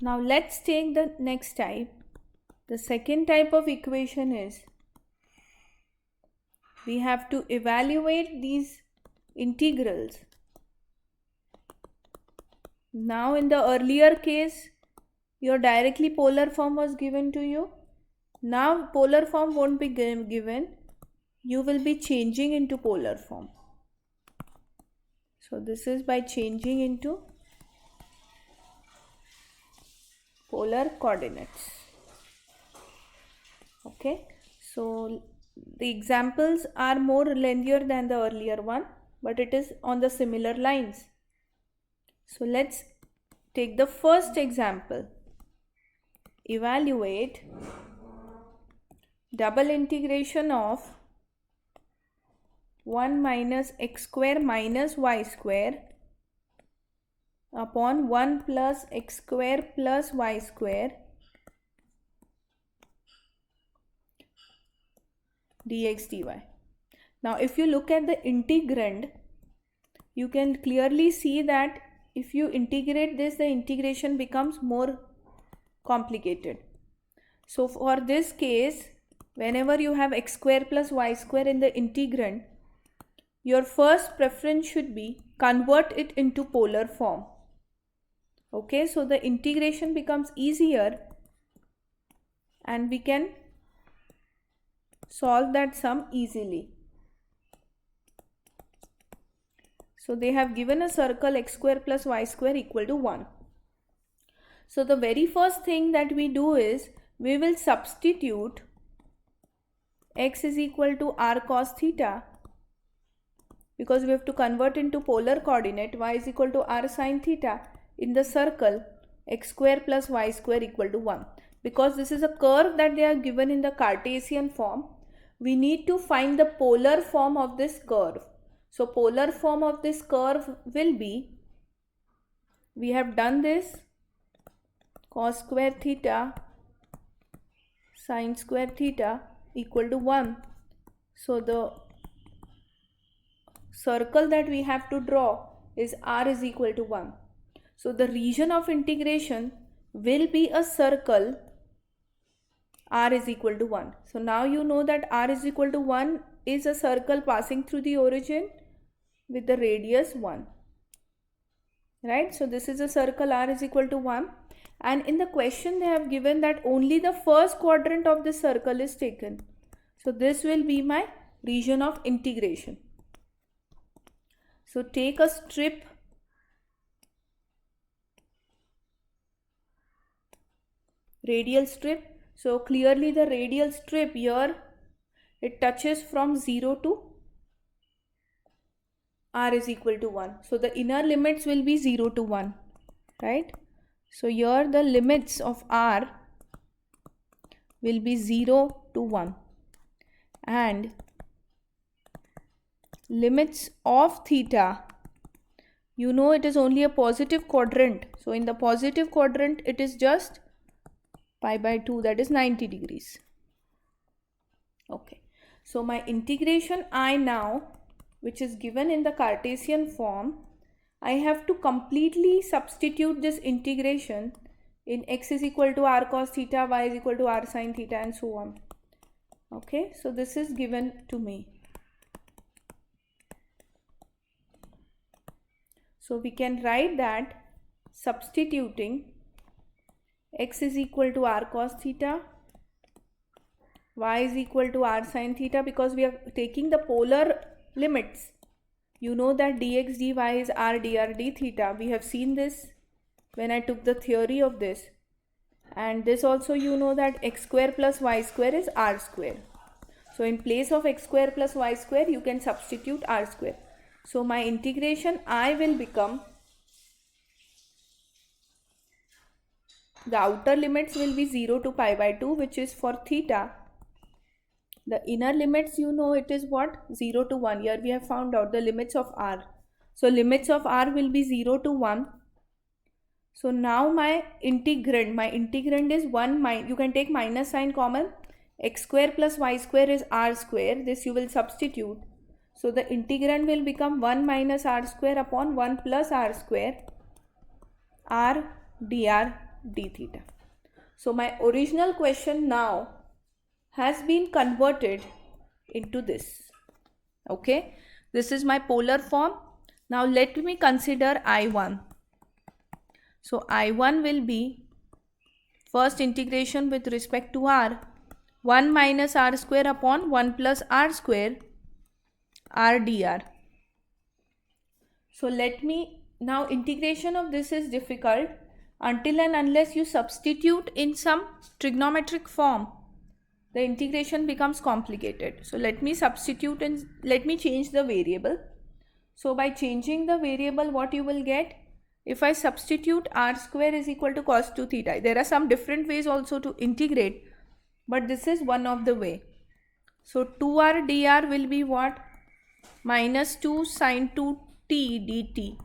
Now let's take the next type. The second type of equation is we have to evaluate these integrals. Now in the earlier case, your directly polar form was given to you. Now polar form won't be given. You will be changing into polar form. So this is by changing into polar coordinates. Okay, so the examples are more lengthier than the earlier one, but it is on the similar lines. So let's take the first example. Evaluate double integration of 1 minus x square minus y square upon 1 plus x square plus y square dx dy. Now if you look at the integrand, you can clearly see that if you integrate this, the integration becomes more complicated. So for this case, whenever you have x square plus y square in the integrand, your first preference should be convert it into polar form. Okay, so the integration becomes easier and we can solve that sum easily. So they have given a circle x square plus y square equal to 1. So the very first thing that we do is we will substitute x is equal to r cos theta, because we have to convert into polar coordinate y is equal to r sin theta in the circle x square plus y square equal to 1. Because this is a curve that they are given in the Cartesian form, we need to find the polar form of this curve. So polar form of this curve will be, we have done this, cos square theta sin square theta equal to 1. So the circle that we have to draw is r is equal to 1. So the region of integration will be a circle r is equal to 1. So now you know that r is equal to 1 is a circle passing through the origin with the radius 1. Right? So this is a circle r is equal to 1. And in the question they have given that only the first quadrant of this circle is taken. So this will be my region of integration. So take a strip radial strip. So clearly the radial strip here, it touches from 0 to r is equal to 1. So the inner limits will be 0 to 1, right? So here the limits of r will be 0 to 1 and limits of theta, you know it is only a positive quadrant. So in the positive quadrant it is just pi by 2, that is 90 degrees. Okay, so my integration I now, which is given in the Cartesian form, I have to completely substitute this integration in x is equal to r cos theta, y is equal to r sin theta and so on. Okay, so this is given to me. So we can write that substituting x is equal to r cos theta, y is equal to r sin theta, because we are taking the polar limits. You know that dx dy is r dr d theta. We have seen this when I took the theory of this. And this also you know that x square plus y square is r square. So in place of x square plus y square, you can substitute r square. So my integration I will become, the outer limits will be 0 to pi by 2, which is for theta. The inner limits, you know it is what? 0 to 1. Here we have found out the limits of r. So limits of r will be 0 to 1. So now my integrand is 1, you can take minus sign common. X square plus y square is r square. This you will substitute. So the integrand will become 1 minus r square upon 1 plus r square r dr d theta. So my original question now has been converted into this. Okay, this is my polar form. Now let me consider I1. So I1 will be first integration with respect to r, 1 minus r square upon 1 plus r square r dr. So let me, now integration of this is difficult until and unless you substitute in some trigonometric form. The integration becomes complicated. So let me substitute and let me change the variable. So by changing the variable, what you will get? If I substitute r square is equal to cos 2 theta. There are some different ways also to integrate, but this is one of the way. So 2r dr will be what? Minus 2 sine 2t dt.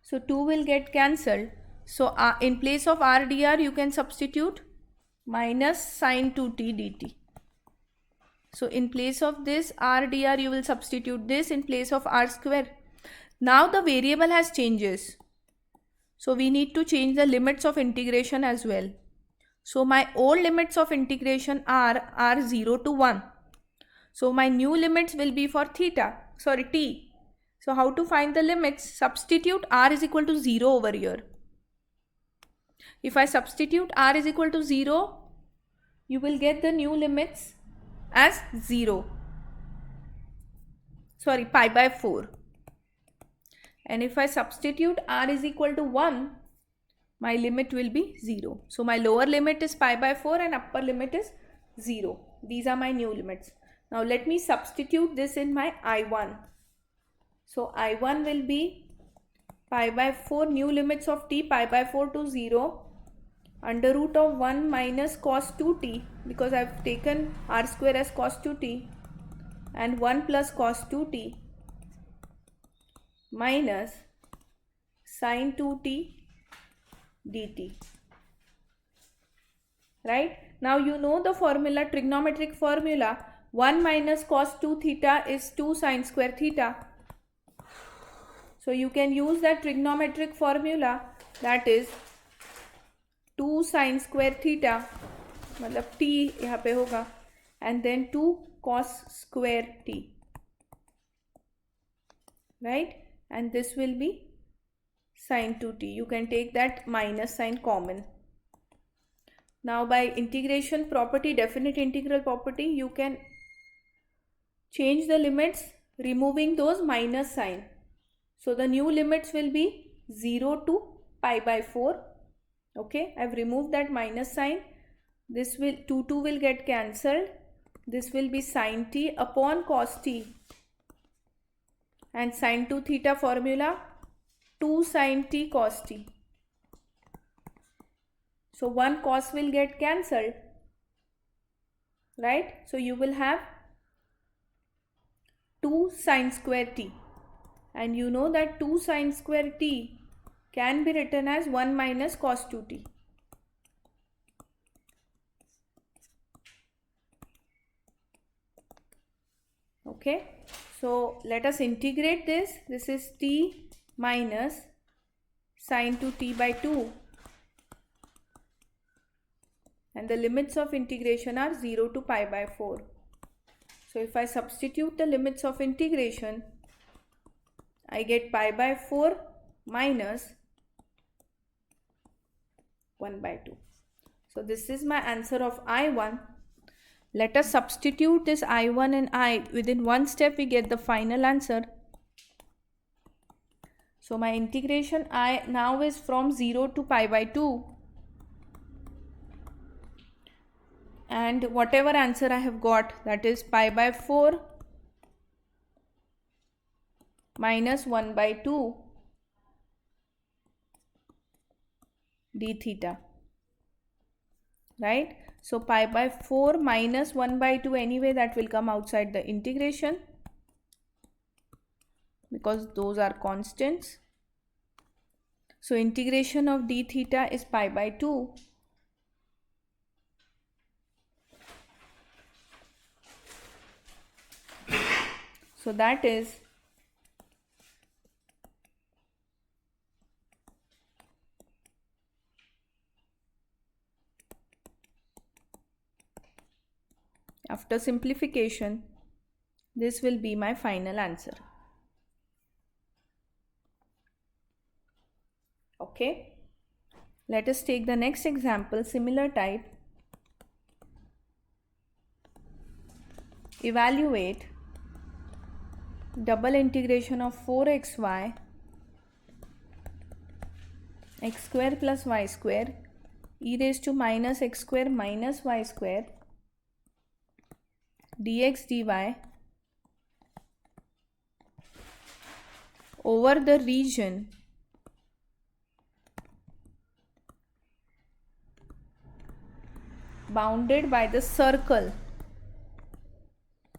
So 2 will get cancelled. So in place of r dr you can substitute minus sine 2t dt. So in place of this r dr you will substitute this in place of r square. Now the variable has changes. So we need to change the limits of integration as well. So my old limits of integration are 0 to 1. So my new limits will be for t. So how to find the limits? Substitute r is equal to 0 over here. If I substitute r is equal to 0, you will get the new limits as 0. Sorry, pi by 4. And if I substitute r is equal to 1, my limit will be 0. So my lower limit is pi by 4 and upper limit is 0. These are my new limits. Now let me substitute this in my I1. So I1 will be pi by 4, new limits of t, pi by 4 to 0, under root of 1 minus cos 2t, because I have taken r square as cos 2t, and 1 plus cos 2t minus sin 2t dt. Right? Now you know the formula, trigonometric formula. 1 minus cos 2 theta is 2 sin square theta. So you can use that trigonometric formula, that is 2 sin square theta, मतलब t यहाँ पे होगा, and then 2 cos square t. Right? And this will be sin 2t. You can take that minus sign common. Now by integration property, definite integral property, you can change the limits removing those minus sign. So the new limits will be 0 to pi by 4. Okay, I have removed that minus sign. This will 2 will get cancelled. This will be sin t upon cos t. And sin 2 theta formula 2 sin t cos t. So one cos will get cancelled, right? So you will have 2 sin square t, and you know that 2 sin square t can be written as 1 minus cos 2t. Okay, so let us integrate this. This is t minus sin 2t by 2, and the limits of integration are 0 to pi by 4. So if I substitute the limits of integration, I get pi by 4 minus 1 by 2. So this is my answer of I1. Let us substitute this I1 and I. Within one step we get the final answer. So my integration I now is from 0 to pi by 2. And whatever answer I have got, that is pi by 4 minus 1 by 2 d theta. Right? So pi by 4 minus 1 by 2, anyway that will come outside the integration because those are constants. So integration of d theta is pi by 2. So that is After simplification, this will be my final answer. Okay. Let us take the next example, similar type. Evaluate double integration of 4xy x square plus y square e raised to minus x square minus y square dx dy over the region bounded by the circle.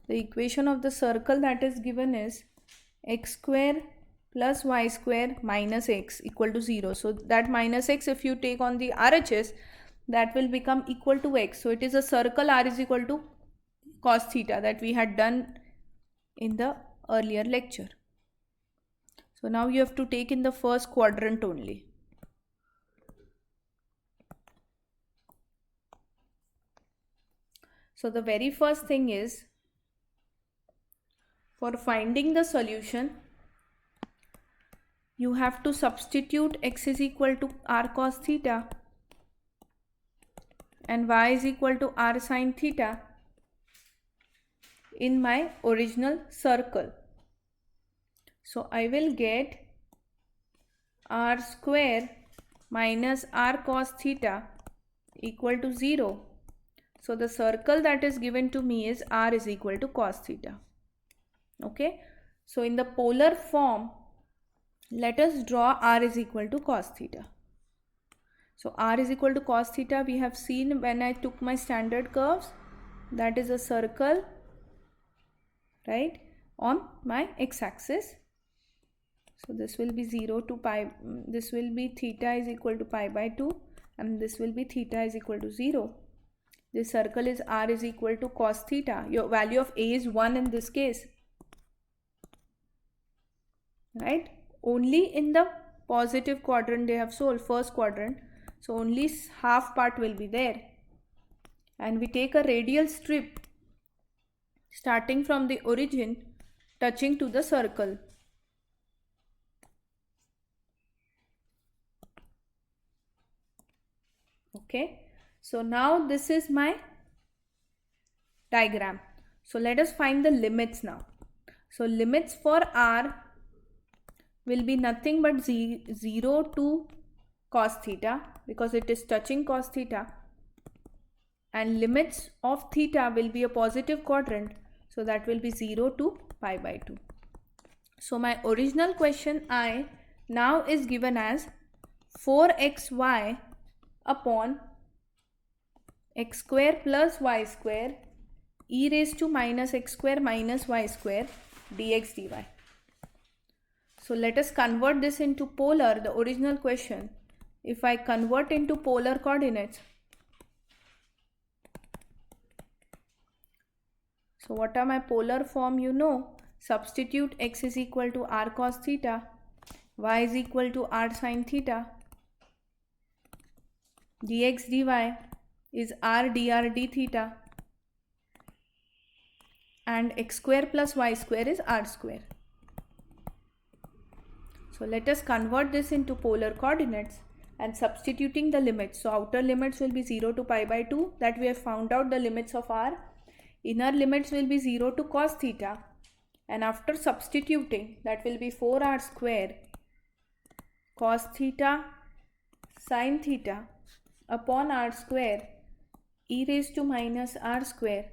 The equation of the circle that is given is x square plus y square minus x equal to 0. So that minus x, if you take on the RHS, that will become equal to x. So it is a circle r is equal to cos theta that we had done in the earlier lecture. So now you have to take in the first quadrant only. So the very first thing is, for finding the solution, you have to substitute x is equal to r cos theta and y is equal to r sin theta in my original circle. So I will get r square minus r cos theta equal to 0. So the circle that is given to me is r is equal to cos theta. Okay. So in the polar form, let us draw r is equal to cos theta. So r is equal to cos theta we have seen when I took my standard curves. That is a circle, right, on my x-axis. So this will be 0 to pi, this will be theta is equal to pi by 2 and this will be theta is equal to 0. This circle is r is equal to cos theta. Your value of a is 1 in this case, right? Only in the positive quadrant they have solved, first quadrant. So only half part will be there. And we take a radial strip starting from the origin touching to the circle. Okay. So now this is my diagram. So let us find the limits now. So limits for r will be nothing but 0 to cos theta because it is touching cos theta, and limits of theta will be a positive quadrant, so that will be 0 to pi by 2. So my original question I now is given as 4xy upon x square plus y square e raised to minus x square minus y square dx dy. So let us convert this into polar, the original question. If I convert into polar coordinates, so what are my polar form? You know, substitute x is equal to r cos theta, y is equal to r sin theta, dx dy is r dr d theta, and x square plus y square is r square. So let us convert this into polar coordinates and substituting the limits. So outer limits will be 0 to pi by 2, that we have found out the limits of r. Inner limits will be 0 to cos theta, and after substituting, that will be 4r square cos theta sin theta upon r square e raised to minus r square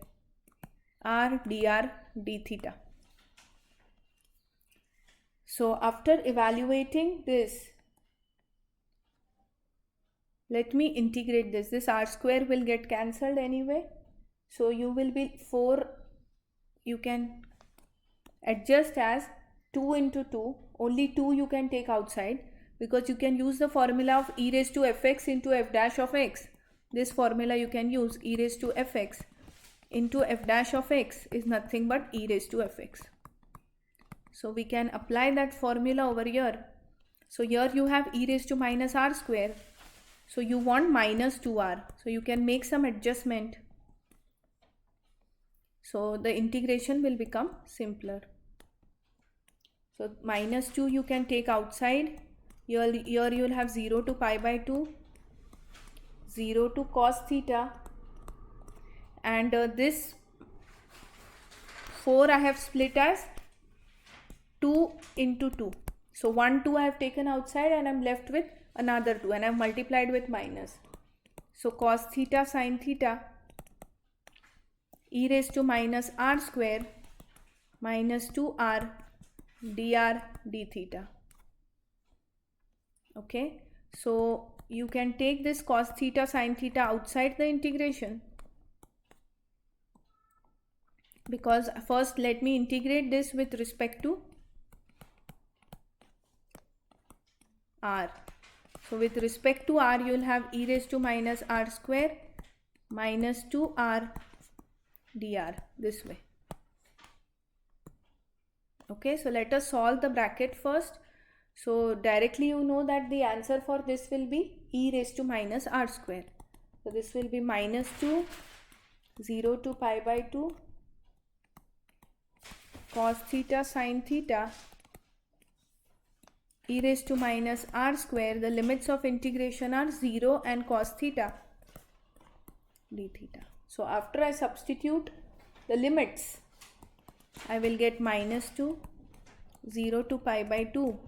r dr d theta. So after evaluating this, let me integrate this. This r square will get cancelled anyway. So you will be 4, you can adjust as 2 into 2. Only 2 you can take outside because you can use the formula of e raised to fx into f dash of x. This formula you can use, e raised to fx into f dash of x is nothing but e raised to fx. So we can apply that formula over here. So here you have e raised to minus r square. So you want minus 2r. So you can make some adjustment. So the integration will become simpler. So minus 2 you can take outside. Here you will have 0 to pi by 2, 0 to cos theta, and this 4 I have split as 2 into 2. So 1 2 I have taken outside and I am left with another 2, and I have multiplied with minus. So cos theta sin theta e raised to minus r square minus 2r dr d theta. Okay, so you can take this cos theta sin theta outside the integration, because first let me integrate this with respect to r. So with respect to r you will have e raised to minus r square minus 2r dr this way. Okay, so let us solve the bracket first. So directly you know that the answer for this will be e raised to minus r square. So this will be minus 2, 0 to pi by 2 cos theta sin theta e raised to minus r square. The limits of integration are 0 and cos theta d theta. So after I substitute the limits, I will get minus 2, 0 to pi by 2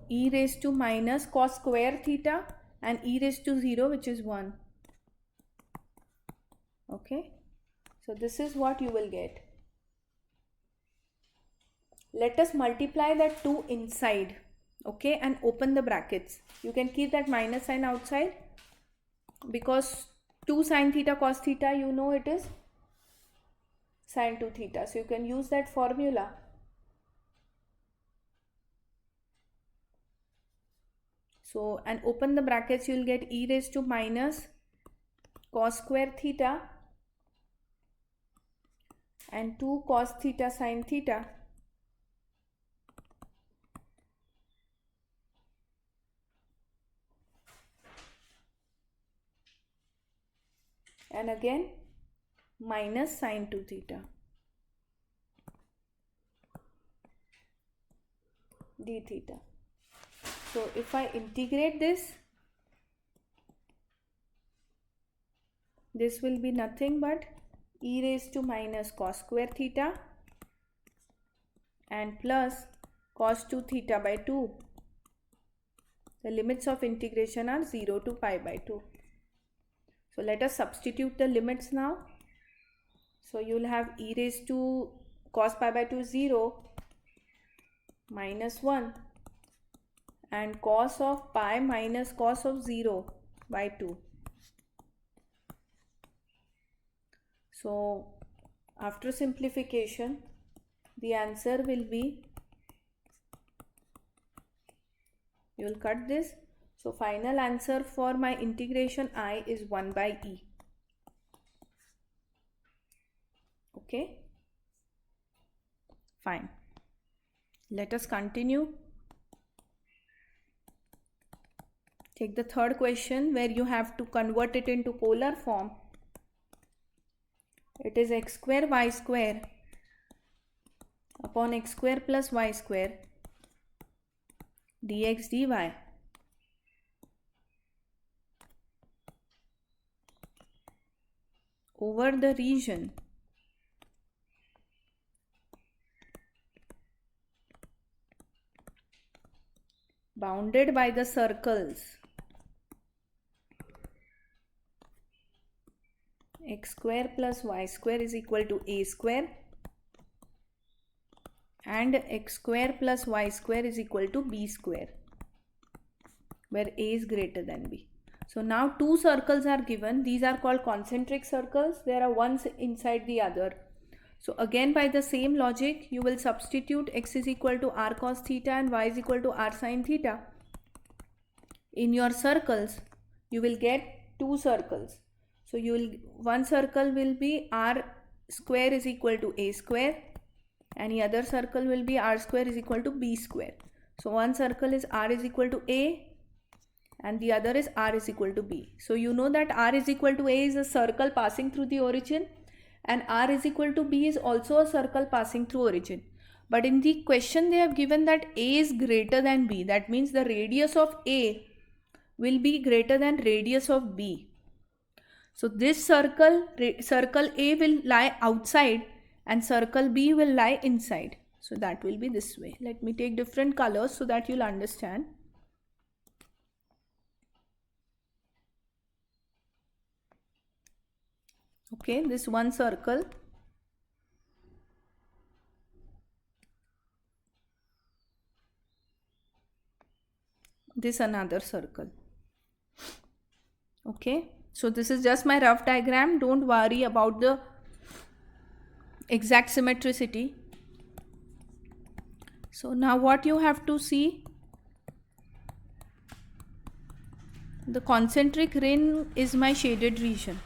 e raised to minus cos square theta and e raised to 0, which is 1. Okay, so this is what you will get. Let us multiply that 2 inside, okay, and open the brackets. You can keep that minus sign outside, because 2 sin theta cos theta, you know it is sin 2 theta. So you can use that formula. So, and open the brackets, you will get e raised to minus cos square theta and 2 cos theta sin theta and again minus sin 2 theta d theta. So if I integrate this will be nothing but e raised to minus cos square theta and plus cos 2 theta by 2. The limits of integration are 0 to pi by 2. So let us substitute the limits now. So you will have e raised to cos pi by 2 0 minus 1 and cos of pi minus cos of 0 by 2. So after simplification, the answer will be, you will cut this. So final answer for my integration I is 1 by e. Okay, fine. Let us continue. Take the third question where you have to convert it into polar form. It is x square y square upon x square plus y square dx dy over the region bounded by the circles x square plus y square is equal to a square and x square plus y square is equal to b square, where a is greater than b. So now two circles are given. These are called concentric circles. There are ones inside the other. So again by the same logic, you will substitute x is equal to r cos theta and y is equal to r sin theta. In your circles, you will get two circles. So one circle will be r square is equal to a square and the other circle will be r square is equal to b square. So one circle is r is equal to a and the other is r is equal to b. So you know that r is equal to a is a circle passing through the origin, and r is equal to b is also a circle passing through origin. But in the question they have given that a is greater than b. That means the radius of a will be greater than radius of b. So this circle A will lie outside and circle B will lie inside. So that will be this way. Let me take different colors so that you'll understand. Okay, this one circle. This another circle. Okay, so this is just my rough diagram. Don't worry about the exact symmetricity. So now what you have to see, the concentric ring is my shaded region,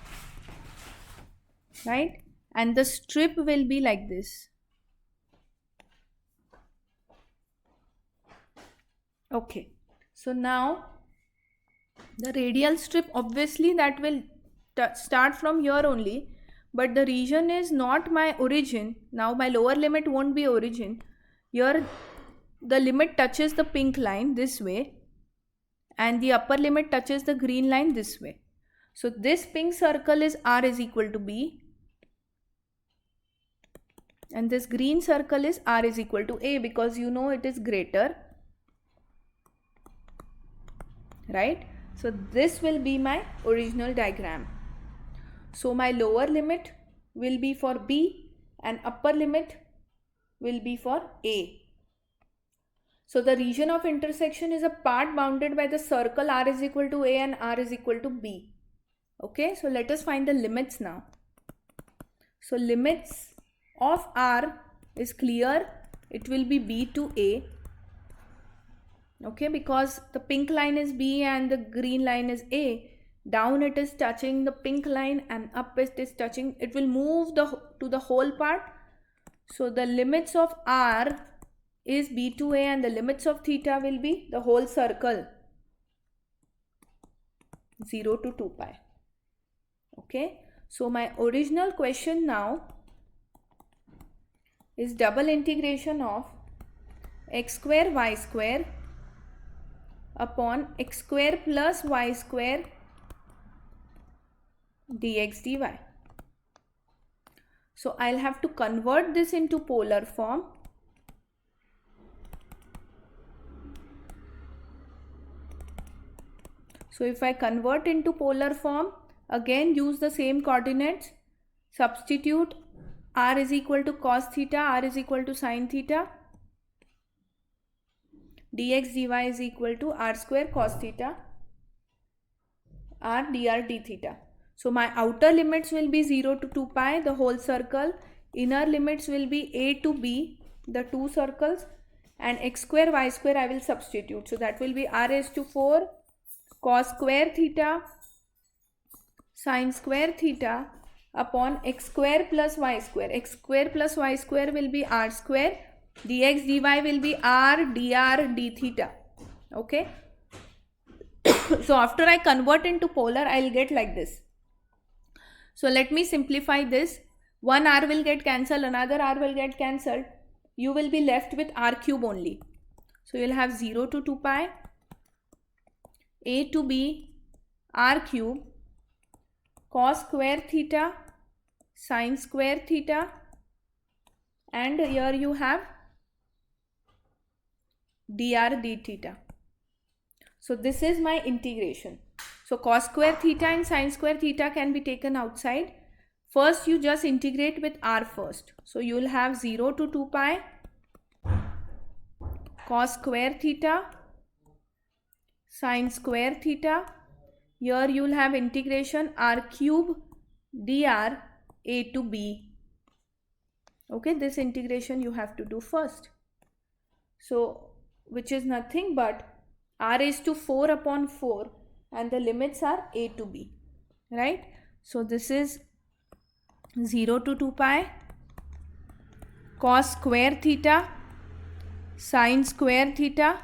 right? And the strip will be like this. Okay, so now the radial strip, obviously that will start from here only, but the region is not my origin. Now my lower limit won't be origin. Here the limit touches the pink line this way and the upper limit touches the green line this way. So this pink circle is r is equal to b and this green circle is r is equal to a, because you know it is greater, right? So this will be my original diagram. So my lower limit will be for b and upper limit will be for a. So the region of intersection is a part bounded by the circle r is equal to a and r is equal to b. Okay, so let us find the limits now. So limits of r is clear. It will be b to a. Okay, because the pink line is b and the green line is a. Down it is touching the pink line and up it is touching. It will move to the whole part. So the limits of r is b to a and the limits of theta will be the whole circle 0 to 2 pi. Okay, so my original question now is double integration of x square y square upon x square plus y square dx dy. So I'll have to convert this into polar form. So if I convert into polar form, again use the same coordinates, substitute r is equal to cos theta, r is equal to sin theta, dx dy is equal to r square cos theta, r dr d theta. So my outer limits will be 0 to 2 pi, the whole circle. Inner limits will be a to b, the two circles, and x square y square I will substitute. So that will be r raised to 4 cos square theta sin square theta upon x square plus y square. X square plus y square will be r square. Dx dy will be r dr d theta. Okay. So after I convert into polar, I will get like this. So let me simplify this. One r will get cancelled, another r will get cancelled. You will be left with r cube only. So you will have 0 to 2 pi a to b r cube cos square theta sin square theta, and here you have dr d theta. So this is my integration. So cos square theta and sin square theta can be taken outside. First you just integrate with r first. So you will have 0 to 2 pi cos square theta sin square theta. Here you will have integration r cube dr a to b. Okay, this integration you have to do first. So which is nothing but r raised to 4 upon 4 and the limits are a to b, right? So this is 0 to 2 pi cos square theta sin square theta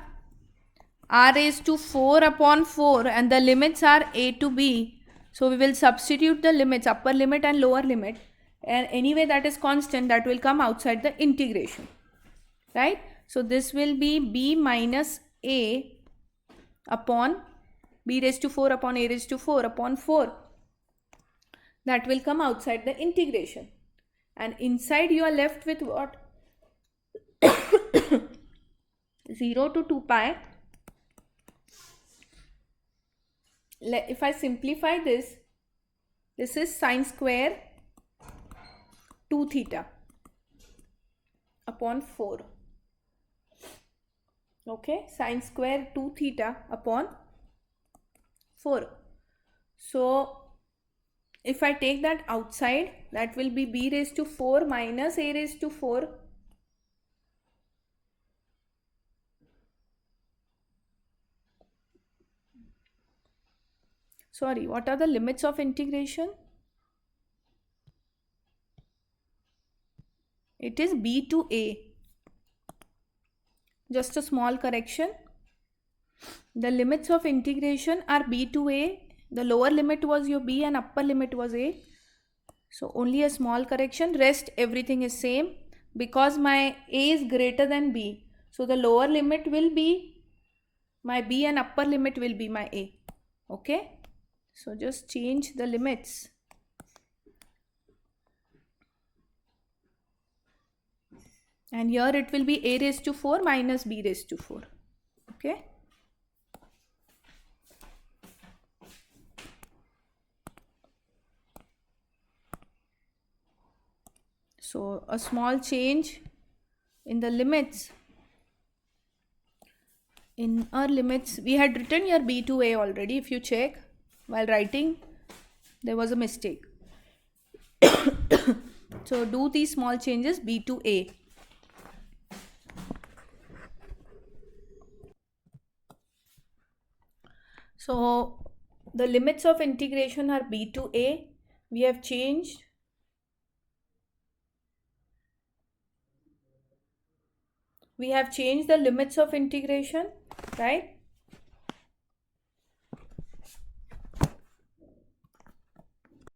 r raised to 4 upon 4 and the limits are a to b. So we will substitute the limits, upper limit and lower limit, and anyway that is constant, that will come outside the integration, right? So this will be b minus a upon b raised to 4 upon a raised to 4 upon 4. That will come outside the integration. And inside you are left with what? 0 to 2 pi. If I simplify this, this is sine square 2 theta upon 4. Okay, sine square 2 theta upon 4. So if I take that outside, that will be b raised to 4 minus a raised to 4. Sorry, what are the limits of integration? It is b to a. Just a small correction. The limits of integration are b to a. The lower limit was your b and upper limit was a. So only a small correction. Rest everything is same. Because my a is greater than b, so the lower limit will be my b and upper limit will be my a. Okay. So just change the limits. And here it will be a raised to 4 minus b raised to 4. Okay. So a small change in the limits. In our limits, we had written here b to a already. If you check while writing, there was a mistake. So do these small changes, b to a. So the limits of integration are b to a. We have changed. We have changed the limits of integration, right?